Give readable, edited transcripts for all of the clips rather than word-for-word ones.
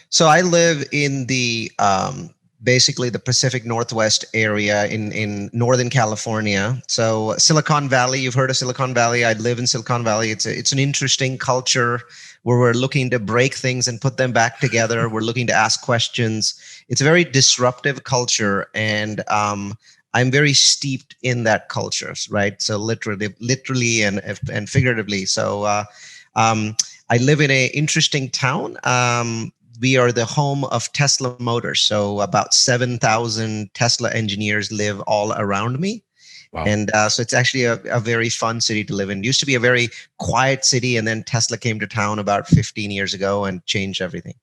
So I live in the basically the Pacific Northwest area in Northern California. So Silicon Valley, you've heard of Silicon Valley. I live in Silicon Valley. It's an interesting culture where we're looking to break things and put them back together. We're looking to ask questions. It's a very disruptive culture, and I'm very steeped in that culture, right? So literally and figuratively. So I live in an interesting town. We are the home of Tesla Motors. So about 7,000 Tesla engineers live all around me. Wow. And so it's actually a very fun city to live in. It used to be a very quiet city, and then Tesla came to town about 15 years ago and changed everything.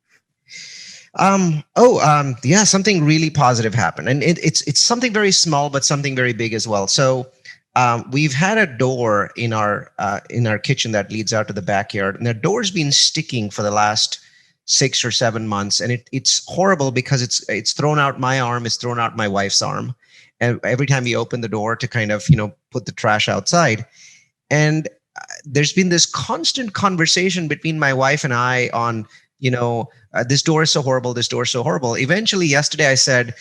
Yeah, something really positive happened, and it's something very small, but something very big as well. So we've had a door in our kitchen that leads out to the backyard, and the door's been sticking for the last 6 or 7 months, and it's horrible because it's thrown out my arm, it's thrown out my wife's arm, and every time we open the door to kind of put the trash outside, and there's been this constant conversation between my wife and I on this door is so horrible, this door is so horrible. Eventually yesterday I said,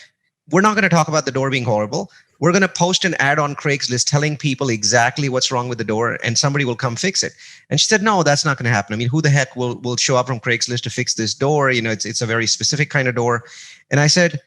we're not going to talk about the door being horrible. We're going to post an ad on Craigslist telling people exactly what's wrong with the door, and somebody will come fix it. And she said, no, that's not going to happen. I mean, who the heck will show up from Craigslist to fix this door? It's a very specific kind of door. And I said,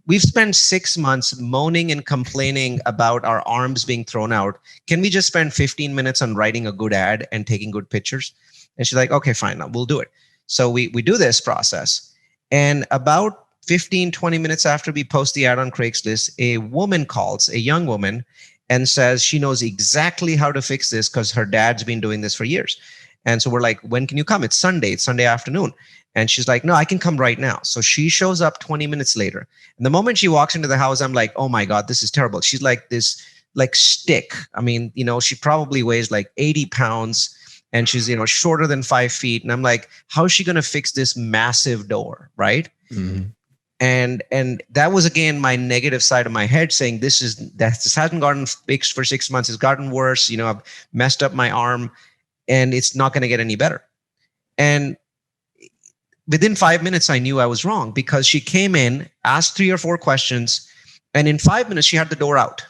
we've spent 6 months moaning and complaining about our arms being thrown out. Can we just spend 15 minutes on writing a good ad and taking good pictures? And she's like, okay, fine, we'll do it. So we do this process. And about 15, 20 minutes after we post the ad on Craigslist, a woman calls, a young woman, and says she knows exactly how to fix this because her dad's been doing this for years. And so we're like, when can you come? It's Sunday afternoon. And she's like, no, I can come right now. So she shows up 20 minutes later. And the moment she walks into the house, I'm like, oh my God, this is terrible. She's like this stick. I mean, she probably weighs like 80 pounds. And she's, shorter than 5 feet. And I'm like, how is she going to fix this massive door? Right. Mm-hmm. And that was again my negative side of my head saying this hasn't gotten fixed for 6 months. It's gotten worse. I've messed up my arm and it's not going to get any better. And within 5 minutes, I knew I was wrong because she came in, asked 3 or 4 questions, and in 5 minutes, she had the door out.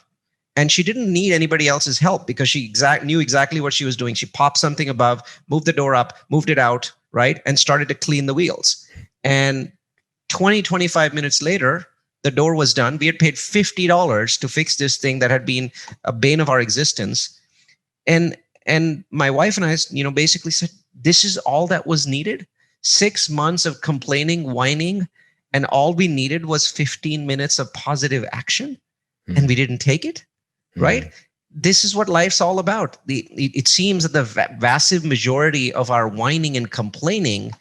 And she didn't need anybody else's help because she knew exactly what she was doing. She popped something above, moved the door up, moved it out, right? And started to clean the wheels. And 25 minutes later, the door was done. We had paid $50 to fix this thing that had been a bane of our existence. And my wife and I, basically said, this is all that was needed. 6 months of complaining, whining, and all we needed was 15 minutes of positive action. Mm-hmm. And we didn't take it, right? Mm-hmm. This is what life's all about. It seems that the vast majority of our whining and complaining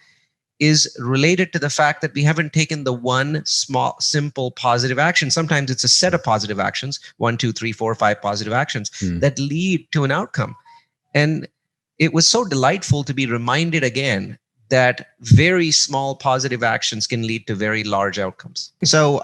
is related to the fact that we haven't taken the one small, simple positive action. Sometimes it's a set of positive actions, 1, 2, 3, 4, 5 positive actions that lead to an outcome. And it was so delightful to be reminded again that very small positive actions can lead to very large outcomes. So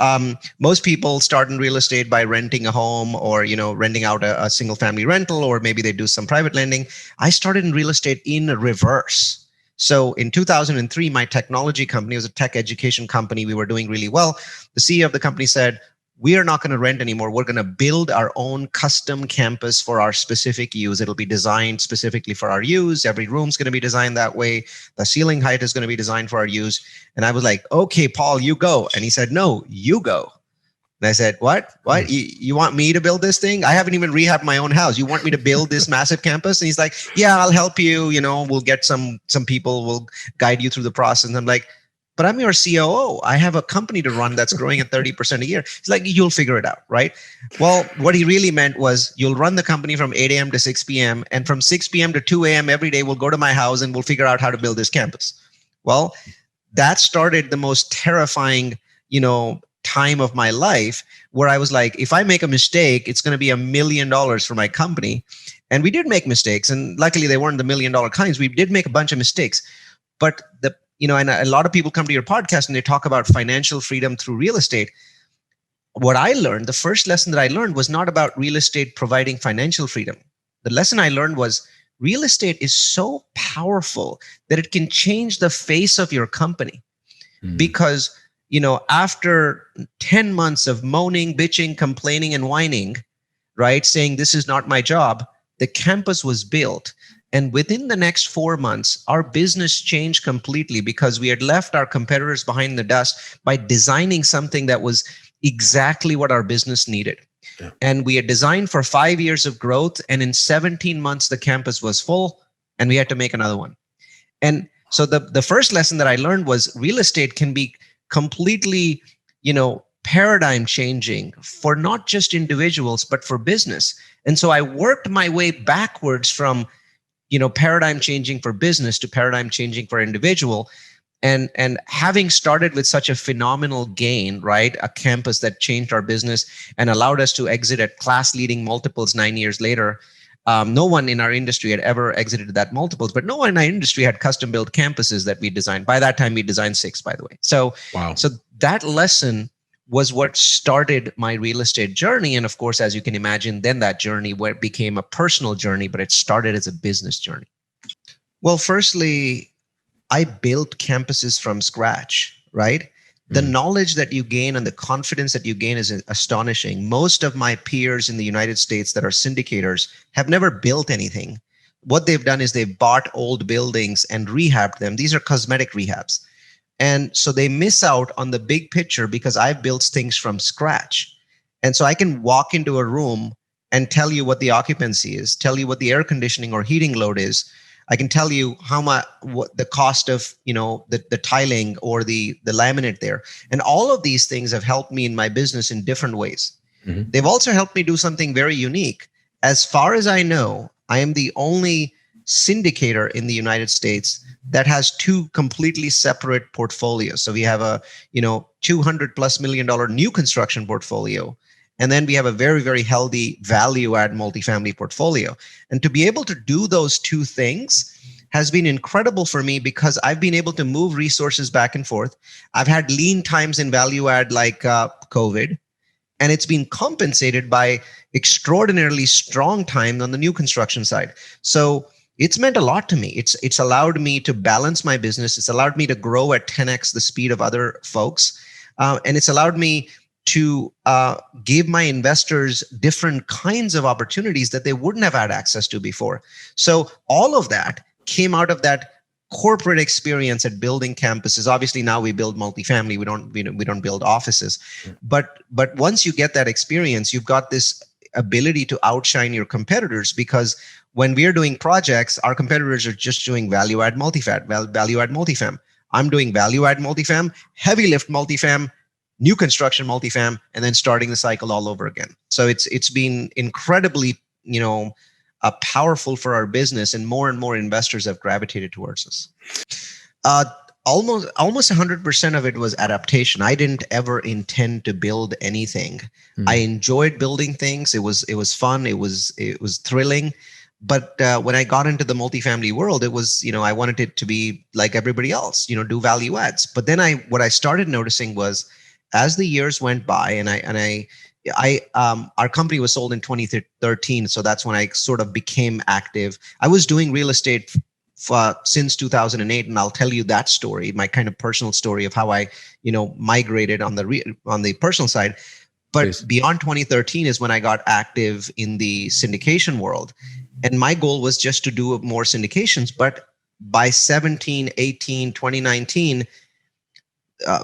most people start in real estate by renting a home or, renting out a single family rental, or maybe they do some private lending. I started in real estate in reverse. So in 2003, my technology company was a tech education company. We were doing really well. The CEO of the company said, we are not going to rent anymore. We're going to build our own custom campus for our specific use. It'll be designed specifically for our use. Every room's going to be designed that way. The ceiling height is going to be designed for our use. And I was like, okay, Paul, you go. And he said, no, you go. And I said, what? You want me to build this thing? I haven't even rehabbed my own house. You want me to build this massive campus? And he's like, yeah, I'll help you. We'll get some people, will guide you through the process. And I'm like, but I'm your COO. I have a company to run that's growing at 30% a year. It's like, you'll figure it out, right? Well, what he really meant was you'll run the company from 8 a.m. to 6 p.m. And from 6 p.m. to 2 a.m. every day, we'll go to my house and we'll figure out how to build this campus. Well, that started the most terrifying, time of my life, where I was like, if I make a mistake, it's going to be $1 million for my company. And we did make mistakes. And luckily they weren't the $1 million kinds. We did make a bunch of mistakes. But and a lot of people come to your podcast and they talk about financial freedom through real estate. What I learned, the first lesson that I learned was not about real estate providing financial freedom. The lesson I learned was real estate is so powerful that it can change the face of your company. Because after 10 months of moaning, bitching, complaining, and whining, right, saying this is not my job, the campus was built. And within the next 4 months, our business changed completely because we had left our competitors behind the dust by designing something that was exactly what our business needed. Yeah. And we had designed for 5 years of growth. And in 17 months, the campus was full and we had to make another one. And so the first lesson that I learned was real estate can be completely, paradigm changing for not just individuals, but for business. And so I worked my way backwards from, paradigm changing for business to paradigm changing for individual. And having started with such a phenomenal gain, right? A campus that changed our business and allowed us to exit at class leading multiples 9 years later. No one in our industry had ever exited that multiples, but no one in our industry had custom built campuses that we designed. By that time, we designed 6, by the way. So, Wow. So that lesson was what started my real estate journey. And of course, as you can imagine, then that journey where it became a personal journey, but it started as a business journey. Well, firstly, I built campuses from scratch, right? The knowledge that you gain and the confidence that you gain is astonishing. Most of my peers in the United States that are syndicators have never built anything. What they've done is they've bought old buildings and rehabbed them. These are cosmetic rehabs. And so they miss out on the big picture because I've built things from scratch. And so I can walk into a room and tell you what the occupancy is, tell you what the air conditioning or heating load is. I can tell you how much, what the cost of, the tiling or the laminate there. And all of these things have helped me in my business in different ways. They've also helped me do something very unique. As far as I know, I am the only syndicator in the United States that has 2 completely separate portfolios. So we have a, $200+ million new construction portfolio. And then we have a very, very healthy value add multifamily portfolio. And to be able to do those 2 things has been incredible for me because I've been able to move resources back and forth. I've had lean times in value add like COVID, and it's been compensated by extraordinarily strong time on the new construction side. So it's meant a lot to me. It's allowed me to balance my business. It's allowed me to grow at 10x the speed of other folks. And it's allowed me to give my investors different kinds of opportunities that they wouldn't have had access to before. So all of that came out of that corporate experience at building campuses. Obviously, now we build multifamily. We don't build offices. But once you get that experience, you've got this ability to outshine your competitors because when we're doing projects, our competitors are just doing value add multifam. I'm doing value add multifam, heavy lift multifam, new construction multifam, and then starting the cycle all over again. So it's been incredibly, powerful for our business, and more investors have gravitated towards us. Almost 100% of it was adaptation. I didn't ever intend to build anything. I enjoyed building things. It was fun. It was thrilling. But when I got into the multifamily world, it was, I wanted it to be like everybody else, do value adds. But then what I started noticing was, as the years went by, our company was sold in 2013, so that's when I sort of became active. I was doing real estate since 2008, and I'll tell you that story, my kind of personal story of how I, migrated on the personal side. But Please. Beyond 2013 is when I got active in the syndication world, and my goal was just to do more syndications. But by 17, 18, 2019.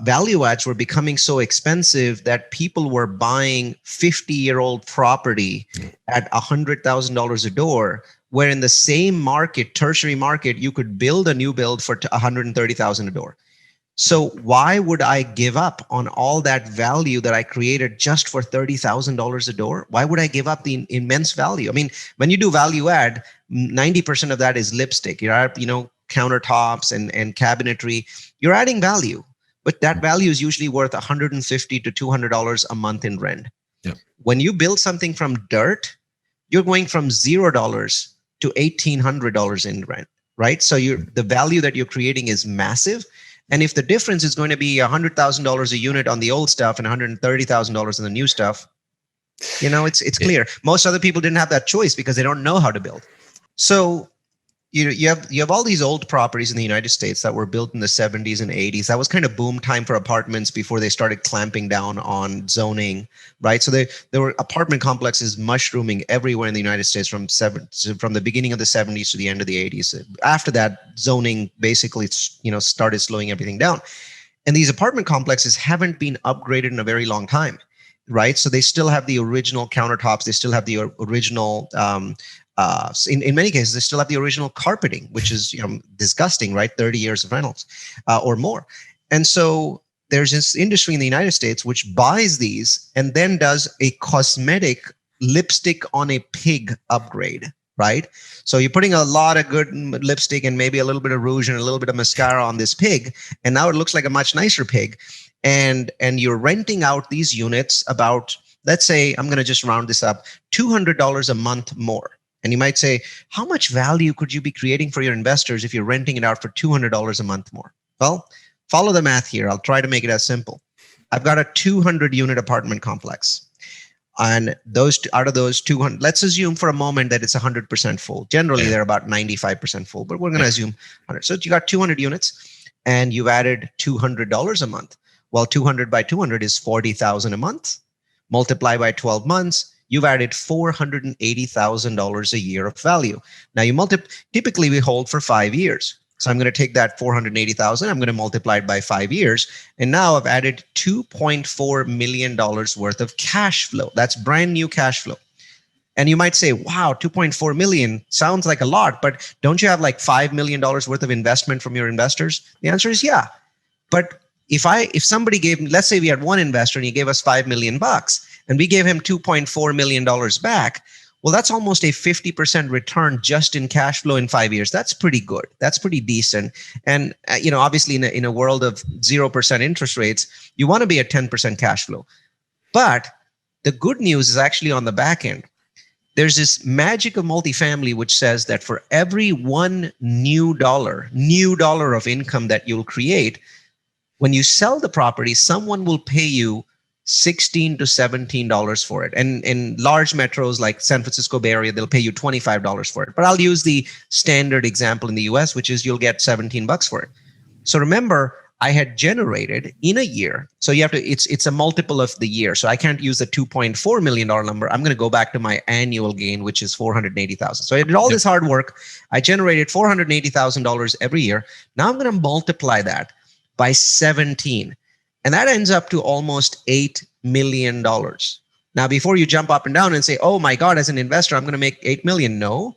Value adds were becoming so expensive that people were buying 50-year-old property at $100,000 a door, where in the same market, tertiary market, you could build a new build for $130,000 a door. So why would I give up on all that value that I created just for $30,000 a door? Why would I give up the immense value? I mean, when you do value add, 90% of that is lipstick. You're, countertops and cabinetry. You're adding value. But that value is usually worth $150 to $200 a month in rent. Yeah. When you build something from dirt, you're going from $0 to $1,800 in rent, right? So the value that you're creating is massive. And if the difference is going to be $100,000 a unit on the old stuff and $130,000 on the new stuff, it's clear. Most other people didn't have that choice because they don't know how to build. So you have all these old properties in the United States that were built in the 70s and 80s. That was kind of boom time for apartments before they started clamping down on zoning, right? So there were apartment complexes mushrooming everywhere in the United States from the beginning of the 70s to the end of the 80s. After that, zoning basically started slowing everything down. And these apartment complexes haven't been upgraded in a very long time, right? So they still have the original countertops. They still have the original, in many cases, they still have the original carpeting, which is disgusting, right? 30 years of rentals or more. And so there's this industry in the United States which buys these and then does a cosmetic lipstick on a pig upgrade, right? So you're putting a lot of good lipstick and maybe a little bit of rouge and a little bit of mascara on this pig, and now it looks like a much nicer pig. And you're renting out these units about, let's say, I'm going to just round this up, $200 a month more. And you might say, how much value could you be creating for your investors if you're renting it out for $200 a month more? Well, follow the math here. I'll try to make it as simple. I've got a 200 unit apartment complex. And out of those 200, let's assume for a moment that it's 100% full. Generally, they're about 95% full, but we're going to assume 100. So you got 200 units and you've added $200 a month. Well, 200 by 200 is 40,000 a month. Multiply by 12 months, you've added $480,000 a year of value. Now typically we hold for 5 years. So I'm going to take that 480,000, I'm going to multiply it by 5 years. And now I've added $2.4 million worth of cash flow. That's brand new cash flow. And you might say, wow, 2.4 million sounds like a lot, but don't you have like $5 million worth of investment from your investors? The answer is yeah. But if somebody gave, let's say we had one investor and he gave us $5 million and we gave him $2.4 million back, well, that's almost a 50% return just in cash flow in 5 years. That's pretty good. That's pretty decent. And, obviously in a world of 0% interest rates, you want to be at 10% cash flow. But the good news is actually on the back end. There's this magic of multifamily, which says that for every one new dollar of income that you'll create, when you sell the property, someone will pay you $16 to $17 for it. And in large metros like San Francisco Bay Area, they'll pay you $25 for it. But I'll use the standard example in the US, which is you'll get $17 for it. So remember, I had generated in a year. So you have to, it's a multiple of the year. So I can't use the $2.4 million number. I'm going to go back to my annual gain, which is $480,000. So I did all this hard work. I generated $480,000 every year. Now I'm going to multiply that by 17. And that ends up to almost $8 million. Now, before you jump up and down and say, oh my God, as an investor, I'm going to make 8 million. No.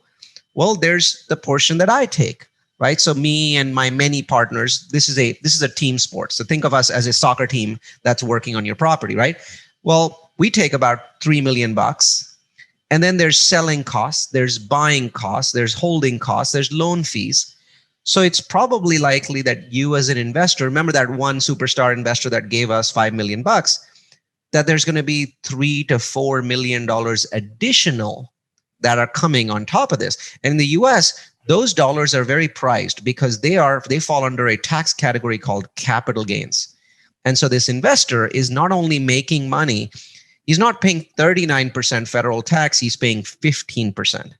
Well, there's the portion that I take, right? So me and my many partners, this is a team sport. So think of us as a soccer team that's working on your property, right? Well, we take about $3 million. And then there's selling costs, there's buying costs, there's holding costs, there's loan fees. So it's probably likely that you as an investor, remember that one superstar investor that gave us $5 million, that there's going to be $3 to $4 million additional that are coming on top of this. And in the US, those dollars are very prized because they fall under a tax category called capital gains. And so this investor is not only making money, he's not paying 39% federal tax, he's paying 15%.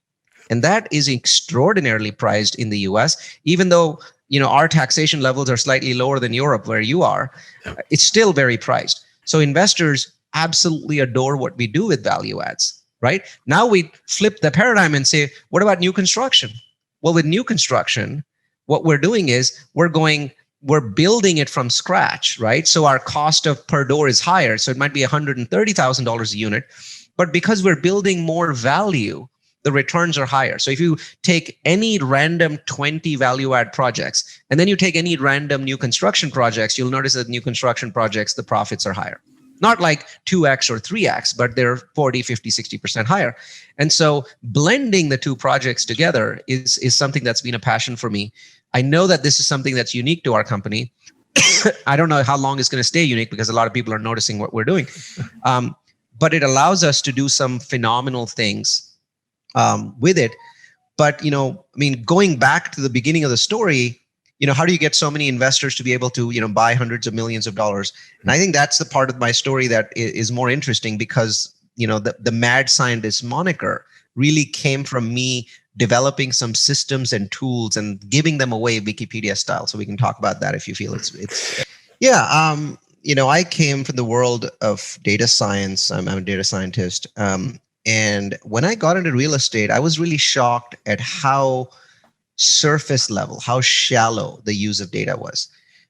And that is extraordinarily prized in the US, even though our taxation levels are slightly lower than Europe, where you are. It's still very prized. So investors absolutely adore what we do with value adds, right? Now we flip the paradigm and say, what about new construction? Well, with new construction, what we're doing is we're building it from scratch, right? So our cost of per door is higher. So it might be $130,000 a unit, but because we're building more value, the returns are higher. So if you take any random 20 value add projects, and then you take any random new construction projects, you'll notice that new construction projects, the profits are higher. Not like 2x or 3x, but they're 40, 50, 60% higher. And so blending the two projects together is something that's been a passion for me. I know that this is something that's unique to our company. I don't know how long it's going to stay unique because a lot of people are noticing what we're doing. But it allows us to do some phenomenal things with it. But, going back to the beginning of the story, how do you get so many investors to be able to, buy hundreds of millions of dollars? And I think that's the part of my story that is more interesting because, the mad scientist moniker really came from me developing some systems and tools and giving them away Wikipedia style. So we can talk about that if you feel it's. Yeah. I came from the world of data science. I'm a data scientist. And when I got into real estate, I was really shocked at how surface level, how shallow the use of data was.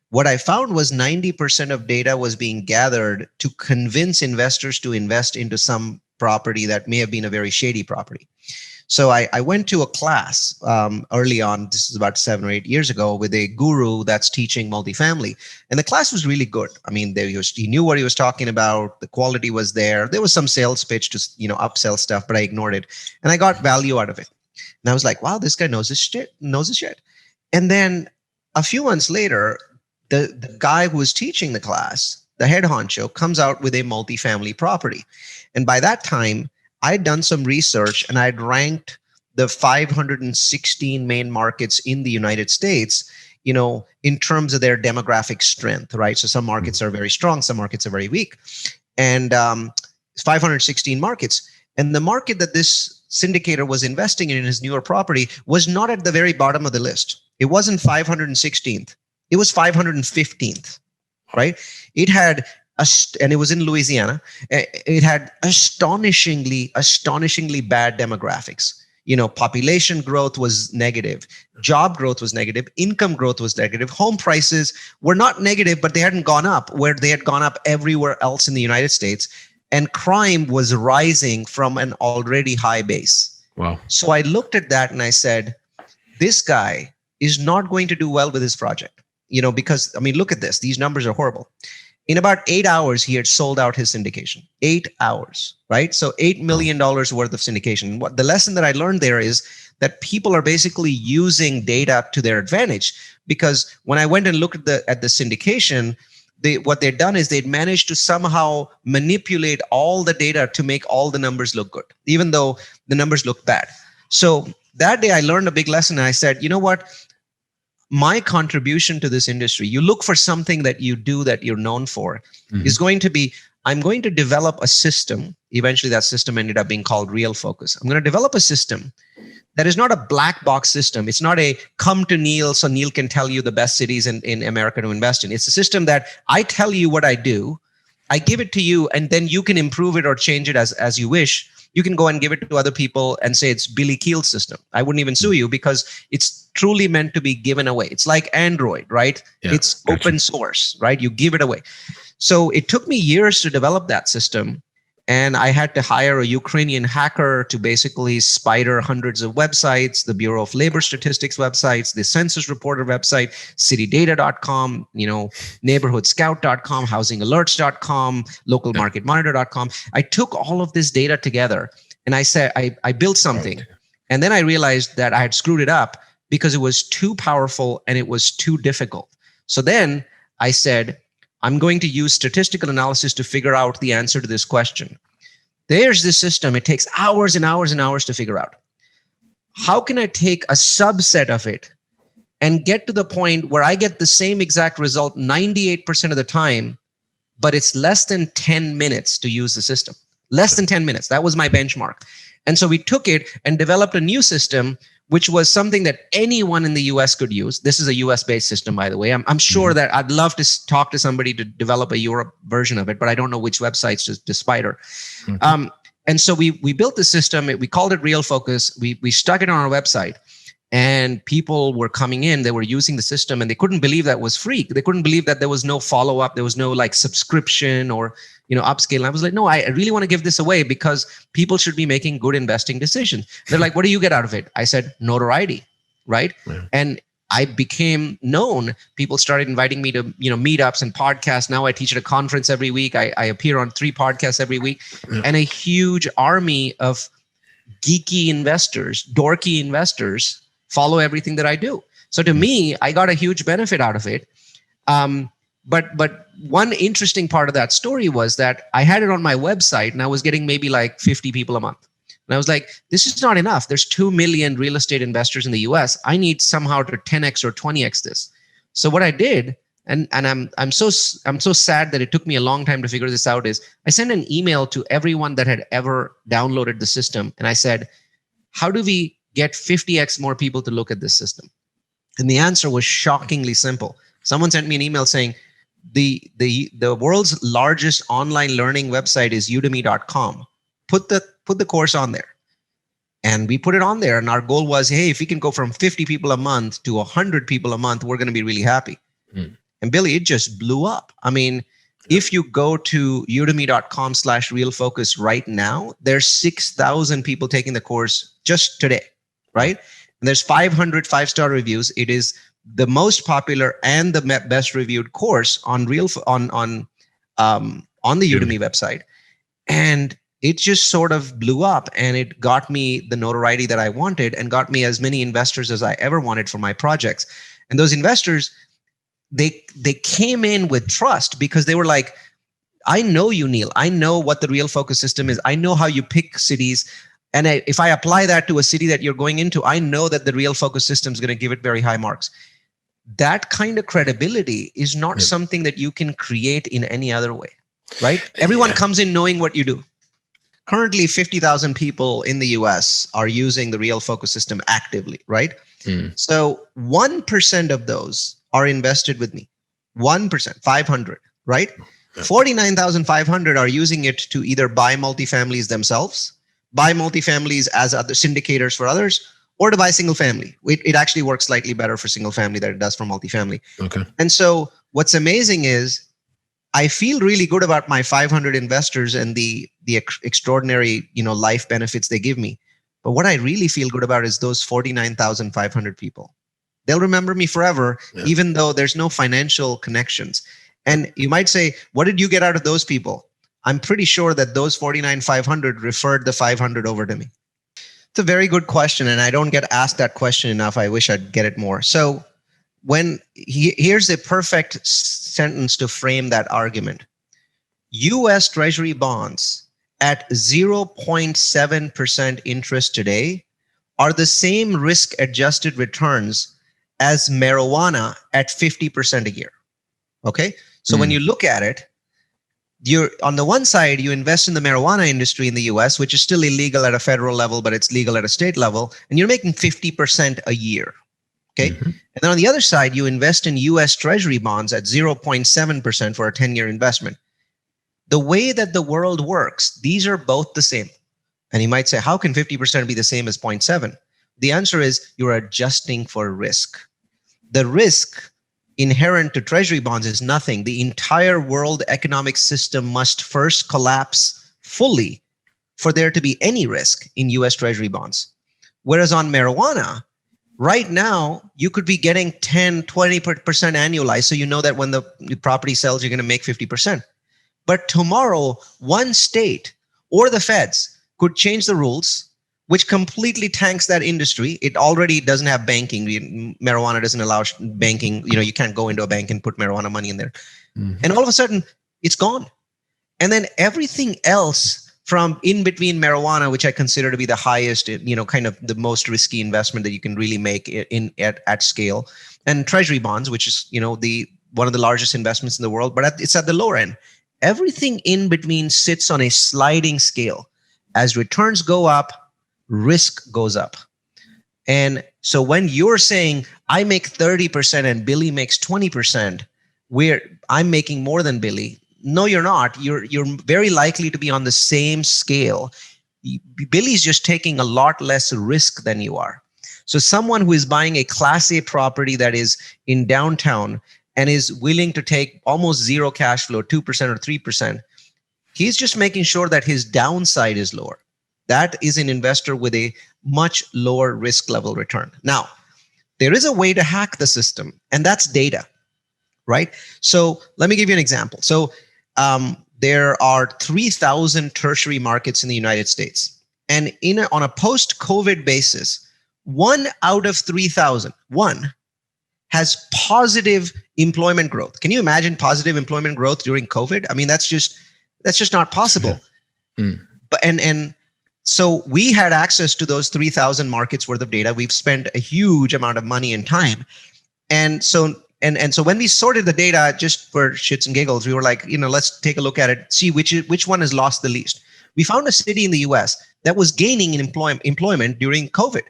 What I found was 90% of data was being gathered to convince investors to invest into some property that may have been a very shady property. So I went to a class early on, this is about 7 or 8 years ago, with a guru that's teaching multifamily. And the class was really good. I mean, he knew what he was talking about. The quality was there. There was some sales pitch to, upsell stuff, but I ignored it. And I got value out of it. And I was like, wow, this guy knows his shit. And then a few months later, the guy who was teaching the class, the head honcho, comes out with a multifamily property. And by that time, I'd done some research and I'd ranked the 516 main markets in the United States, in terms of their demographic strength, right? So some markets are very strong, some markets are very weak. And 516 markets. And the market that this syndicator was investing in his newer property was not at the very bottom of the list. It wasn't 516th. It was 515th, right? It had and it was in Louisiana. It had astonishingly bad demographics. Population growth was negative, job growth was negative, income growth was negative, home prices were not negative, but they hadn't gone up where they had gone up everywhere else in the United States. And crime was rising from an already high base. Wow. So I looked at that and I said, this guy is not going to do well with his project, because, look at this. These numbers are horrible. In about 8 hours, he had sold out his syndication. 8 hours, right? So $8 million worth of syndication. What the lesson that I learned there is that people are basically using data to their advantage, because when I went and looked at the syndication, what they'd done is they'd managed to somehow manipulate all the data to make all the numbers look good, even though the numbers look bad. So that day I learned a big lesson. And I said, you know what? My contribution to this industry, you look for something that you do that you're known for, is going to be, I'm going to develop a system. Eventually that system ended up being called Real Focus. I'm going to develop a system that is not a black box system. It's not a come to Neil so Neil can tell you the best cities in America to invest in. It's a system that I tell you what I do, I give it to you, and then you can improve it or change it as you wish. You can go and give it to other people and say it's Billy Keels' system. I wouldn't even sue you because it's truly meant to be given away. It's like Android, right? Yeah, it's open source, right? You give it away. So it took me years to develop that system. And I had to hire a Ukrainian hacker to basically spider hundreds of websites, the Bureau of Labor Statistics websites, the Census Reporter website, citydata.com, neighborhoodscout.com, housingalerts.com, localmarketmonitor.com. I took all of this data together and I said, I built something. And then I realized that I had screwed it up because it was too powerful and it was too difficult. So then I said, I'm going to use statistical analysis to figure out the answer to this question. There's this system. It takes hours and hours and hours to figure out. How can I take a subset of it and get to the point where I get the same exact result 98% of the time, but it's less than 10 minutes to use the system? Less than 10 minutes. That was my benchmark. And so we took it and developed a new system, which was something that anyone in the US could use. This is a US-based system, by the way. I'm sure that I'd love to talk to somebody to develop a Europe version of it, but I don't know which websites to spider. And so we built the system. We called it Real Focus. We stuck it on our website. And people were coming in, they were using the system, and they couldn't believe that it was free. They couldn't believe that there was no follow-up, there was no like subscription or upscale. And I was like, no, I really want to give this away because people should be making good investing decisions. They're like, what do you get out of it? I said, notoriety, right? Yeah. And I became known. People started inviting me to meetups and podcasts. Now I teach at a conference every week. I appear on 3 podcasts every week, and a huge army of geeky investors, dorky investors follow everything that I do. So to me, I got a huge benefit out of it. But one interesting part of that story was that I had it on my website and I was getting maybe like 50 people a month. And I was like, this is not enough. There's 2 million real estate investors in the US. I need somehow to 10x or 20x this. So what I did, and I'm so sad that it took me a long time to figure this out, is I sent an email to everyone that had ever downloaded the system. And I said, how do we get 50x more people to look at this system? And the answer was shockingly simple. Someone sent me an email saying the world's largest online learning website is udemy.com. Put the course on there. And we put it on there, and our goal was, hey, if we can go from 50 people a month to 100 people a month, we're going to be really happy. And Billy, it just blew up. I mean, if you go to udemy.com/realfocus right now, there's 6,000 people taking the course just today, right? And there's 500 5-star reviews. It is the most popular and the best reviewed course on the Udemy website. And it just sort of blew up, and it got me the notoriety that I wanted and got me as many investors as I ever wanted for my projects. And those investors, they came in with trust because they were like, I know you, Neil. I know what the Real Focus system is. I know how you pick cities. And if I apply that to a city that you're going into, I know that the Real Focus system is going to give it very high marks. That kind of credibility is not something that you can create in any other way, right? Everyone comes in knowing what you do. Currently, 50,000 people in the US are using the Real Focus system actively, right? So 1% of those are invested with me. 1%, 500, right? 49,500 are using it to either buy multifamilies themselves, buy multifamilies as other syndicators for others, or to buy single family. It actually works slightly better for single family than it does for multifamily. Okay. And so what's amazing is I feel really good about my 500 investors and the extraordinary, life benefits they give me. But what I really feel good about is those 49,500 people. They'll remember me forever, even though there's no financial connections. And you might say, what did you get out of those people? I'm pretty sure that those 49,500 referred the 500 over to me. It's a very good question, and I don't get asked that question enough. I wish I'd get it more. So here's a perfect sentence to frame that argument. US Treasury bonds at 0.7% interest today are the same risk-adjusted returns as marijuana at 50% a year. Okay? So when you look at it, you're on the one side, you invest in the marijuana industry in the US, which is still illegal at a federal level, but it's legal at a state level, and you're making 50% a year. Okay. And then on the other side, you invest in US Treasury bonds at 0.7% for a 10-year investment. The way that the world works, these are both the same. And you might say, how can 50% be the same as 0.7? The answer is you're adjusting for risk. The risk inherent to Treasury bonds is nothing. The entire world economic system must first collapse fully for there to be any risk in US Treasury bonds. Whereas on marijuana, right now, you could be getting 10, 20% annualized. So you know that when the property sells, you're going to make 50%. But tomorrow, one state or the feds could change the rules, which completely tanks that industry. It already doesn't have banking. Marijuana doesn't allow banking. You can't go into a bank and put marijuana money in there. And all of a sudden, it's gone. And then everything else from in between marijuana, which I consider to be the highest, kind of the most risky investment that you can really make at scale, and Treasury bonds, which is, one of the largest investments in the world, but it's at the lower end. Everything in between sits on a sliding scale. As returns go up, risk goes up. And so when you're saying, I make 30% and Billy makes 20%, I'm making more than Billy. No, you're not. You're very likely to be on the same scale. Billy's just taking a lot less risk than you are. So someone who is buying a Class A property that is in downtown and is willing to take almost zero cash flow, 2% or 3%, he's just making sure that his downside is lower. That is an investor with a much lower risk level return. Now, there is a way to hack the system, and that's data, right? So let me give you an example. So there are 3,000 tertiary markets in the United States. And on a post-COVID basis, 1 out of 3,000, has positive employment growth. Can you imagine positive employment growth during COVID? I mean, that's just not possible. But so we had access to those 3,000 markets worth of data. We've spent a huge amount of money and time. And so when we sorted the data just for shits and giggles, we were like, let's take a look at it, see which one has lost the least. We found a city in the US that was gaining in employment during COVID.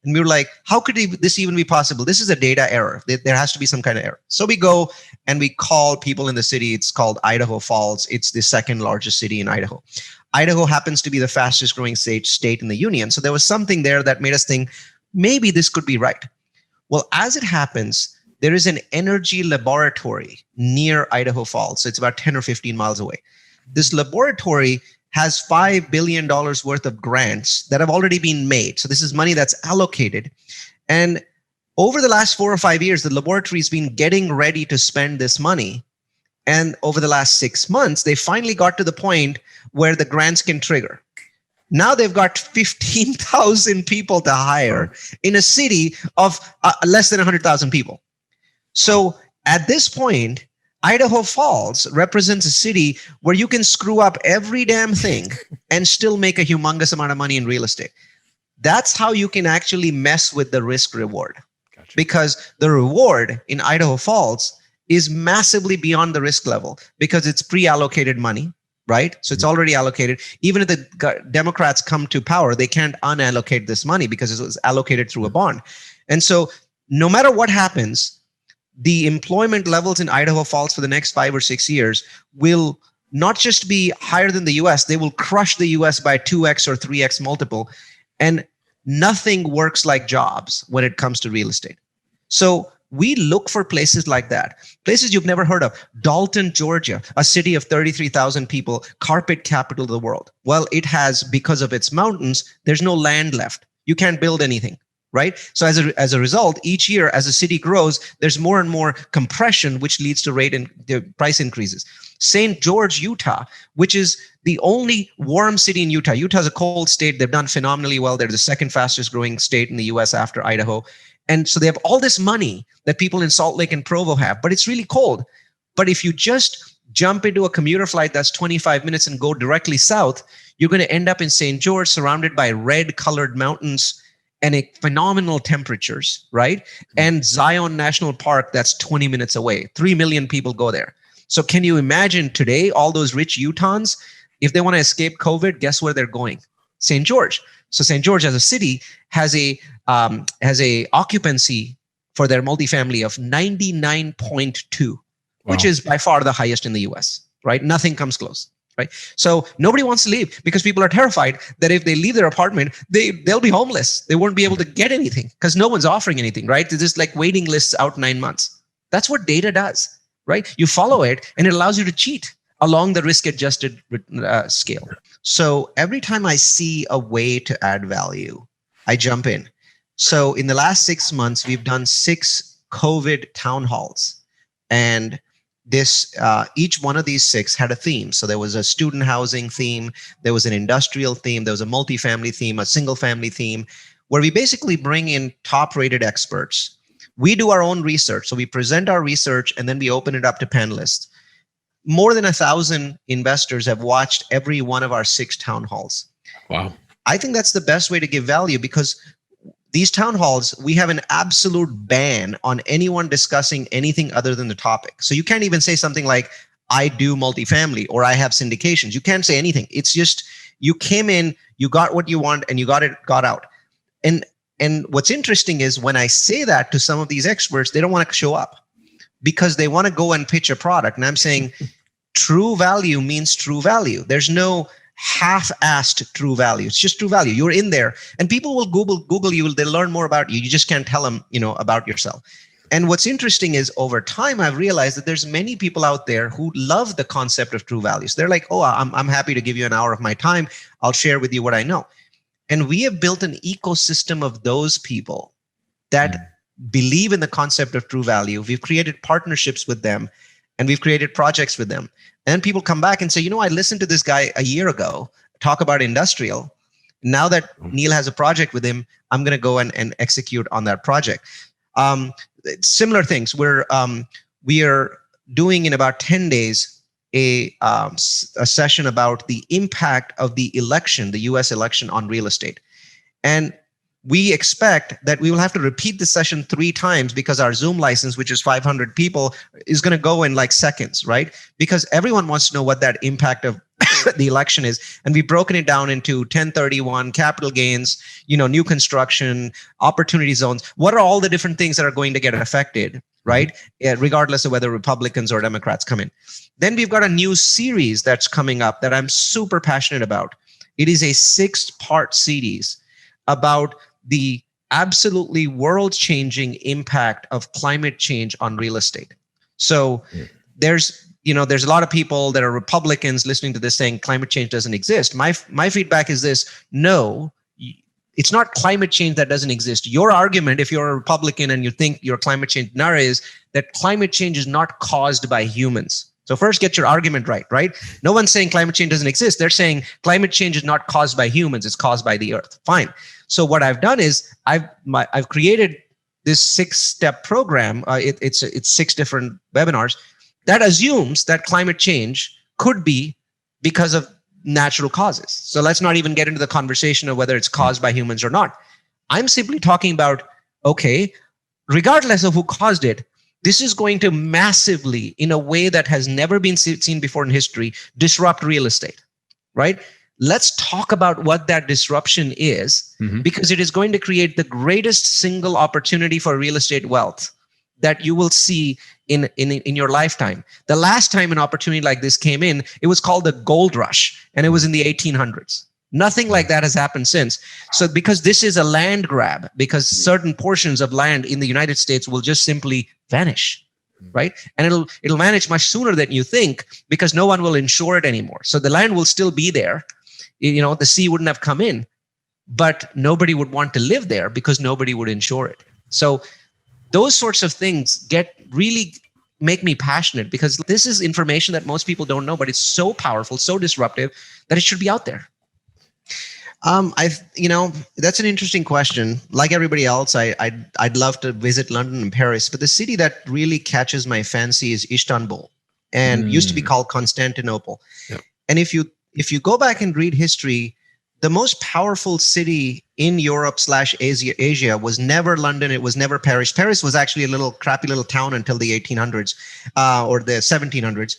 And we were like, how could this even be possible? This is a data error. There has to be some kind of error. So we go and we call people in the city. It's called Idaho Falls. It's the second largest city in Idaho. Idaho happens to be the fastest growing state in the union. So there was something there that made us think maybe this could be right. Well, as it happens, there is an energy laboratory near Idaho Falls. So it's about 10 or 15 miles away. This laboratory has $5 billion worth of grants that have already been made. So this is money that's allocated. And over the last 4 or 5 years, the laboratory has been getting ready to spend this money. And over the last 6 months, they finally got to the point where the grants can trigger. Now they've got 15,000 people to hire in a city of less than 100,000 people. So at this point, Idaho Falls represents a city where you can screw up every damn thing and still make a humongous amount of money in real estate. That's how you can actually mess with the risk reward. Gotcha. Because the reward in Idaho Falls is massively beyond the risk level because it's pre-allocated money. Right? So it's already allocated. Even if the Democrats come to power, they can't unallocate this money because it was allocated through a bond. And so no matter what happens, the employment levels in Idaho Falls for the next 5 or 6 years will not just be higher than the US, they will crush the US by 2x or 3x multiple. And nothing works like jobs when it comes to real estate. So we look for places like that, places you've never heard of. Dalton, Georgia, a city of 33,000 people, carpet capital of the world. Well, it has, because of its mountains, there's no land left. You can't build anything, right? So as a result, each year as a city grows, there's more and more compression, which leads to the price increases. St. George, Utah, which is the only warm city in Utah. Utah is a cold state. They've done phenomenally well. They're the second fastest growing state in the US after Idaho. And so they have all this money that people in Salt Lake and Provo have, but it's really cold. But if you just jump into a commuter flight that's 25 minutes and go directly south, you're going to end up in St. George surrounded by red colored mountains and phenomenal temperatures, right? And Zion National Park that's 20 minutes away. 3 million people go there. So can you imagine today, all those rich Utahns, if they want to escape COVID, guess where they're going? St. George. So St. George as a city has a occupancy for their multifamily of 99.2, which is by far the highest in the US, right? Nothing comes close, right? So nobody wants to leave because people are terrified that if they leave their apartment, they'll be homeless. They won't be able to get anything because no one's offering anything, right? There's just like waiting lists out 9 months. That's what data does, right? You follow it and it allows you to cheat along the risk-adjusted scale. So every time I see a way to add value, I jump in. So in the last 6 months, we've done 6 COVID town halls. And each one of these 6 had a theme. So there was a student housing theme, there was an industrial theme, there was a multifamily theme, a single family theme, where we basically bring in top-rated experts. We do our own research. So we present our research and then we open it up to panelists. More than 1,000 investors have watched every one of our 6 town halls. Wow. I think that's the best way to give value because these town halls, we have an absolute ban on anyone discussing anything other than the topic. So you can't even say something like, I do multifamily or I have syndications. You can't say anything. It's just, you came in, you got what you want and you got out. And what's interesting is when I say that to some of these experts, they don't want to show up because they want to go and pitch a product. And I'm saying true value means true value. There's no half-assed true value. It's just true value. You're in there and people will Google you. They'll learn more about you. You just can't tell them, about yourself. And what's interesting is over time, I've realized that there's many people out there who love the concept of true values. They're like, oh, I'm happy to give you an hour of my time. I'll share with you what I know. And we have built an ecosystem of those people that believe in the concept of true value. We've created partnerships with them and we've created projects with them. And people come back and say, I listened to this guy a year ago talk about industrial. Now that Neil has a project with him, I'm going to go and execute on that project. Similar things. We are doing in about 10 days a session about the impact of the election, the US election on real estate. And we expect that we will have to repeat the session 3 times because our Zoom license, which is 500 people, is going to go in like seconds, right? Because everyone wants to know what that impact of the election is. And we've broken it down into 1031, capital gains, new construction, opportunity zones. What are all the different things that are going to get affected, right? Regardless of whether Republicans or Democrats come in. Then we've got a new series that's coming up that I'm super passionate about. It is a 6-part series about the absolutely world-changing impact of climate change on real estate. So there's a lot of people that are Republicans listening to this saying climate change doesn't exist. My feedback is this: no, it's not climate change that doesn't exist. Your argument, if you're a Republican and you think your climate change denier, is that climate change is not caused by humans. So first, get your argument right? No one's saying climate change doesn't exist. They're saying climate change is not caused by humans. It's caused by the earth. Fine. So what I've done is I've created this 6-step program. It's 6 different webinars that assumes that climate change could be because of natural causes. So let's not even get into the conversation of whether it's caused by humans or not. I'm simply talking about, okay, regardless of who caused it, this is going to massively, in a way that has never been seen before in history, disrupt real estate, right? Let's talk about what that disruption is, because it is going to create the greatest single opportunity for real estate wealth that you will see in your lifetime. The last time an opportunity like this came in, it was called the gold rush, and it was in the 1800s. Nothing like that has happened since. So because this is a land grab, because certain portions of land in the United States will just simply vanish, right? And it'll vanish much sooner than you think, because no one will insure it anymore. So the land will still be there. The sea wouldn't have come in, but nobody would want to live there because nobody would insure it. So those sorts of things really make me passionate, because this is information that most people don't know, but it's so powerful, so disruptive that it should be out there. That's an interesting question. Like everybody else, I'd love to visit London and Paris, but the city that really catches my fancy is Istanbul, and used to be called Constantinople. Yep. And if you go back and read history, the most powerful city in Europe/Asia was never London. It was never Paris. Paris was actually a crappy little town until the 1800s or the 1700s.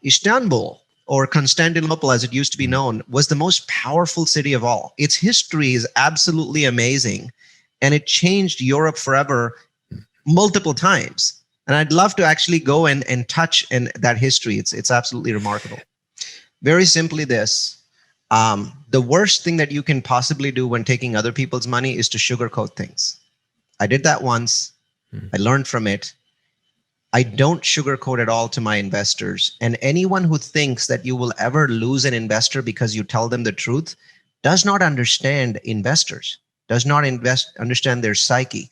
Istanbul, or Constantinople as it used to be known, was the most powerful city of all. Its history is absolutely amazing, and it changed Europe forever multiple times. And I'd love to actually go and touch that history. It's absolutely remarkable. Very simply this, the worst thing that you can possibly do when taking other people's money is to sugarcoat things. I did that once. I learned from it. I don't sugarcoat at all to my investors. And anyone who thinks that you will ever lose an investor because you tell them the truth does not understand investors, does not understand their psyche.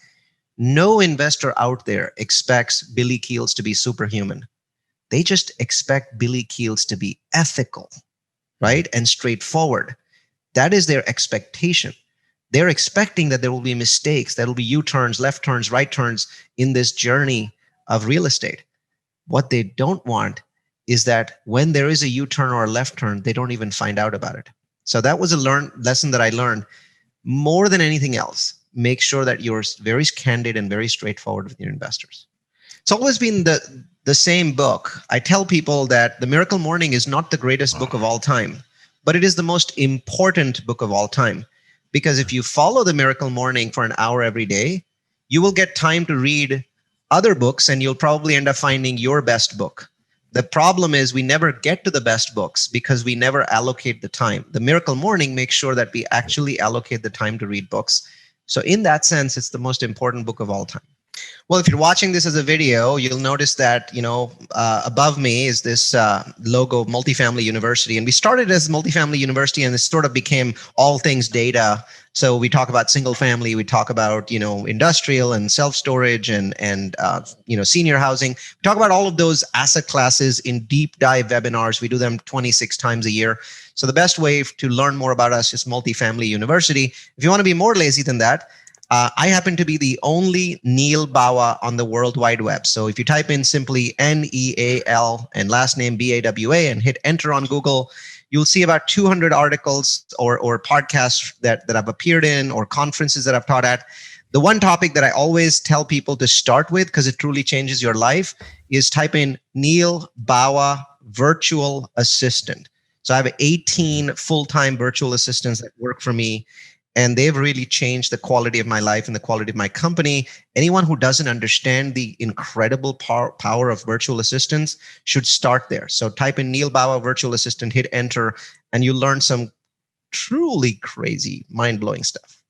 No investor out there expects Billy Keels to be superhuman. They just expect Billy Keels to be ethical, right? And straightforward. That is their expectation. They're expecting that there will be mistakes, there will be U-turns, left turns, right turns in this journey of real estate. What they don't want is that when there is a U-turn or a left turn, they don't even find out about it. So that was a lesson that I learned. More than anything else, make sure that you're very candid and very straightforward with your investors. It's always been the same book. I tell people that The Miracle Morning is not the greatest book of all time, but it is the most important book of all time. Because if you follow The Miracle Morning for an hour every day, you will get time to read other books, and you'll probably end up finding your best book. The problem is we never get to the best books because we never allocate the time. The Miracle Morning makes sure that we actually allocate the time to read books. So in that sense, it's the most important book of all time. Well, if you're watching this as a video, you'll notice that, above me is this logo, Multifamily University. And we started as Multifamily University, and it sort of became all things data. So we talk about single family, we talk about, industrial and self-storage and senior housing. We talk about all of those asset classes in deep dive webinars. We do them 26 times a year. So the best way to learn more about us is Multifamily University. If you want to be more lazy than that, I happen to be the only Neil Bawa on the World Wide Web. So if you type in simply Neal and last name Bawa and hit enter on Google, you'll see about 200 articles or podcasts that I've appeared in, or conferences that I've taught at. The one topic that I always tell people to start with, because it truly changes your life, is type in Neil Bawa Virtual Assistant. So I have 18 full-time virtual assistants that work for me, and they've really changed the quality of my life and the quality of my company. Anyone who doesn't understand the incredible power of virtual assistants should start there. So type in Neil Bawa virtual assistant, hit enter, and you learn some truly crazy, mind-blowing stuff.